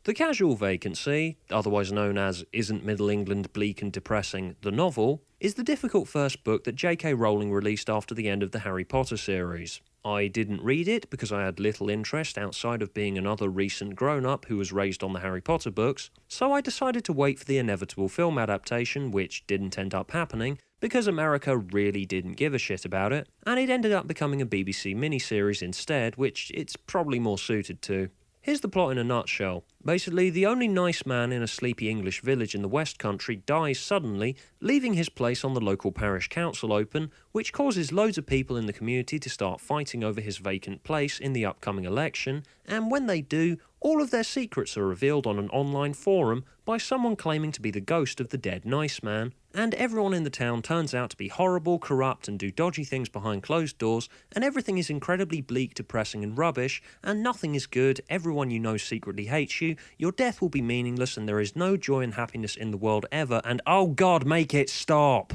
The Casual Vacancy, otherwise known as Isn't Middle England Bleak and Depressing, the novel, is the difficult first book that J.K. Rowling released after the end of the Harry Potter series. I didn't read it because I had little interest outside of being another recent grown-up who was raised on the Harry Potter books, so I decided to wait for the inevitable film adaptation, which didn't end up happening, because America really didn't give a shit about it, and it ended up becoming a BBC miniseries instead, which it's probably more suited to. Here's the plot in a nutshell. Basically, the only nice man in a sleepy English village in the West Country dies suddenly, leaving his place on the local parish council open, which causes loads of people in the community to start fighting over his vacant place in the upcoming election, and when they do, all of their secrets are revealed on an online forum by someone claiming to be the ghost of the dead nice man, and everyone in the town turns out to be horrible, corrupt, and do dodgy things behind closed doors, and everything is incredibly bleak, depressing, and rubbish, and nothing is good, everyone you know secretly hates you, your death will be meaningless, and there is no joy and happiness in the world ever, and oh god, make it stop!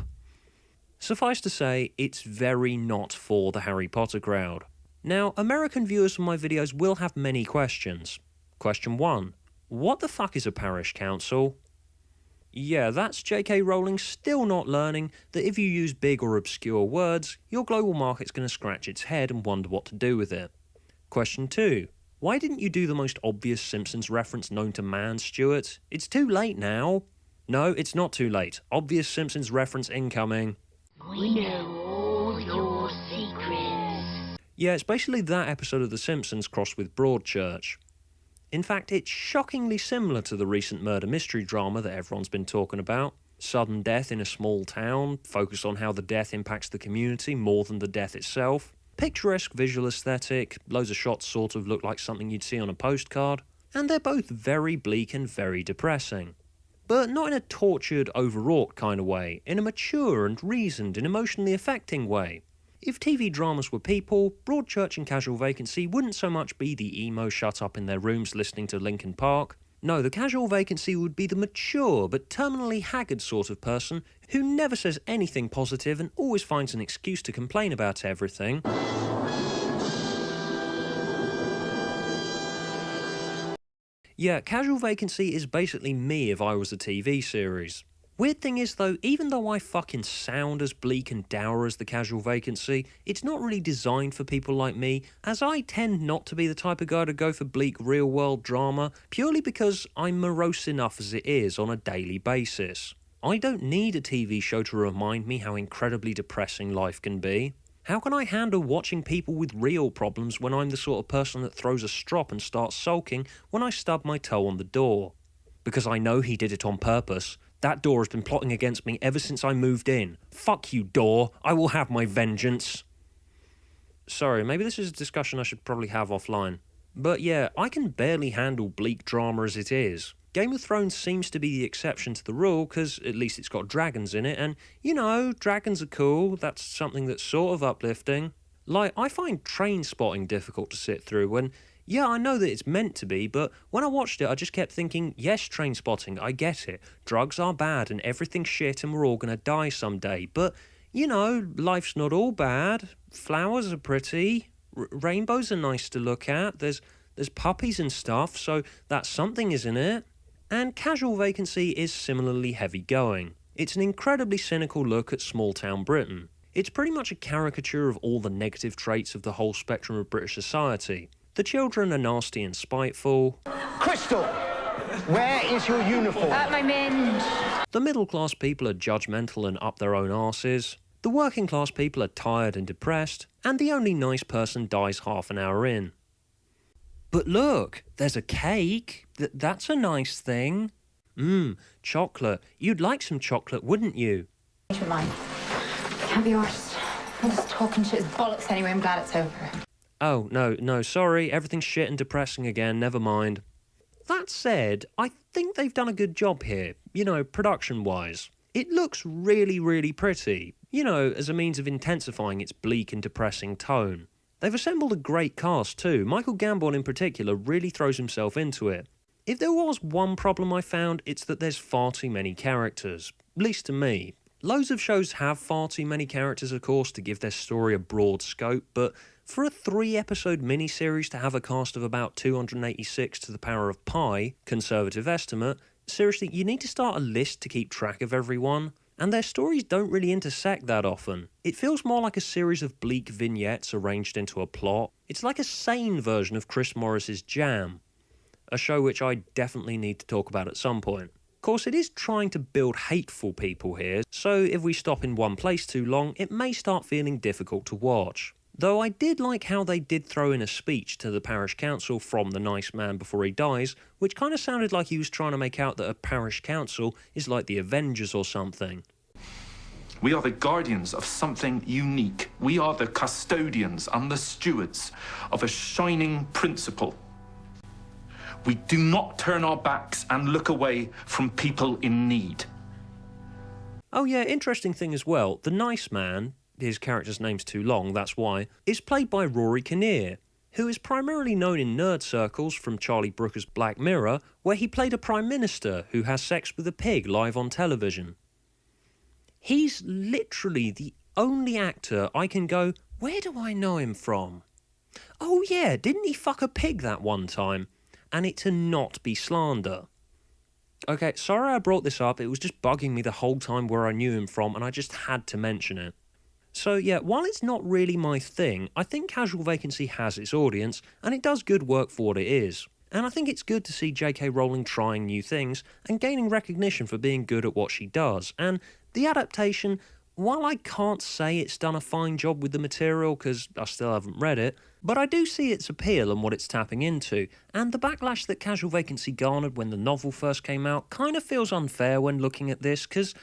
Suffice to say, it's very not for the Harry Potter crowd. Now, American viewers of my videos will have many questions. Question 1. What the fuck is a parish council? Yeah, that's J.K. Rowling still not learning that if you use big or obscure words, your global market's going to scratch its head and wonder what to do with it. Question 2. Why didn't you do the most obvious Simpsons reference known to man, Stuart? It's too late now. No, it's not too late. Obvious Simpsons reference incoming. We know all your secrets. Yeah, it's basically that episode of The Simpsons crossed with Broadchurch. In fact, it's shockingly similar to the recent murder mystery drama that everyone's been talking about. Sudden death in a small town, focused on how the death impacts the community more than the death itself. Picturesque visual aesthetic, loads of shots sort of look like something you'd see on a postcard. And they're both very bleak and very depressing. But not in a tortured, overwrought kind of way, in a mature and reasoned and emotionally affecting way. If TV dramas were people, Broadchurch and Casual Vacancy wouldn't so much be the emo shut up in their rooms listening to Linkin Park. No, the Casual Vacancy would be the mature but terminally haggard sort of person who never says anything positive and always finds an excuse to complain about everything. Yeah, Casual Vacancy is basically me if I was a TV series. Weird thing is though, even though I fucking sound as bleak and dour as the Casual Vacancy, it's not really designed for people like me, as I tend not to be the type of guy to go for bleak real-world drama, purely because I'm morose enough as it is on a daily basis. I don't need a TV show to remind me how incredibly depressing life can be. How can I handle watching people with real problems when I'm the sort of person that throws a strop and starts sulking when I stub my toe on the door? Because I know he did it on purpose. That door has been plotting against me ever since I moved in. Fuck you, door. I will have my vengeance. Sorry, maybe this is a discussion I should probably have offline. But yeah, I can barely handle bleak drama as it is. Game of Thrones seems to be the exception to the rule, because at least it's got dragons in it, and, you know, dragons are cool, that's something that's sort of uplifting. Like, I find Train Spotting difficult to sit through, and yeah, I know that it's meant to be, but when I watched it, I just kept thinking, yes, Train Spotting, I get it. Drugs are bad and everything's shit and we're all gonna die someday. But, you know, life's not all bad. Flowers are pretty. Rainbows are nice to look at. There's puppies and stuff, so that's something, isn't it? And Casual Vacancy is similarly heavy going. It's an incredibly cynical look at small-town Britain. It's pretty much a caricature of all the negative traits of the whole spectrum of British society. The children are nasty and spiteful. Crystal, where is your uniform? At my minge. The middle-class people are judgmental and up their own arses. The working-class people are tired and depressed. And the only nice person dies half an hour in. But look, there's a cake. That's a nice thing. Chocolate. You'd like some chocolate, wouldn't you? Your mind. Can't be worse. I'm just talking shit bollocks anyway. I'm glad it's over. Oh, no, sorry, everything's shit and depressing again, never mind. That said, I think they've done a good job here, you know, production-wise. It looks really, really pretty, you know, as a means of intensifying its bleak and depressing tone. They've assembled a great cast too. Michael Gambon in particular really throws himself into it. If there was one problem I found, it's that there's far too many characters, at least to me. Loads of shows have far too many characters, of course, to give their story a broad scope, but for a 3-episode miniseries to have a cast of about 286 to the power of pi, conservative estimate, seriously, you need to start a list to keep track of everyone. And their stories don't really intersect that often. It feels more like a series of bleak vignettes arranged into a plot. It's like a sane version of Chris Morris's Jam, a show which I definitely need to talk about at some point. Of course, it is trying to build hateful people here, so if we stop in one place too long, it may start feeling difficult to watch. Though I did like how they did throw in a speech to the parish council from the nice man before he dies, which kind of sounded like he was trying to make out that a parish council is like the Avengers or something. We are the guardians of something unique. We are the custodians and the stewards of a shining principle. We do not turn our backs and look away from people in need. Oh yeah, interesting thing as well, the nice man, his character's name's too long, that's why, is played by Rory Kinnear, who is primarily known in nerd circles from Charlie Brooker's Black Mirror, where he played a prime minister who has sex with a pig live on television. He's literally the only actor I can go, where do I know him from? Oh yeah, didn't he fuck a pig that one time? And it to not be slander. Okay, sorry I brought this up, it was just bugging me the whole time where I knew him from and I just had to mention it. So yeah, while it's not really my thing, I think Casual Vacancy has its audience, and it does good work for what it is. And I think it's good to see J.K. Rowling trying new things, and gaining recognition for being good at what she does. And the adaptation, while I can't say it's done a fine job with the material, because I still haven't read it, but I do see its appeal and what it's tapping into, and the backlash that Casual Vacancy garnered when the novel first came out kind of feels unfair when looking at this, because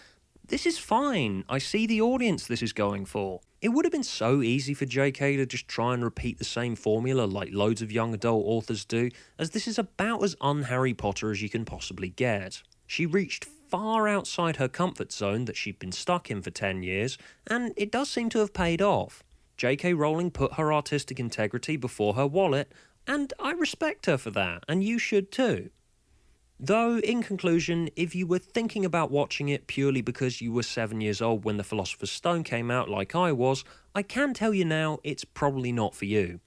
this is fine. I see the audience this is going for. It would have been so easy for JK to just try and repeat the same formula like loads of young adult authors do, as this is about as un-Harry Potter as you can possibly get. She reached far outside her comfort zone that she'd been stuck in for 10 years, and it does seem to have paid off. JK Rowling put her artistic integrity before her wallet, and I respect her for that, and you should too. Though, in conclusion, if you were thinking about watching it purely because you were 7 years old when The Philosopher's Stone came out like I was, I can tell you now it's probably not for you.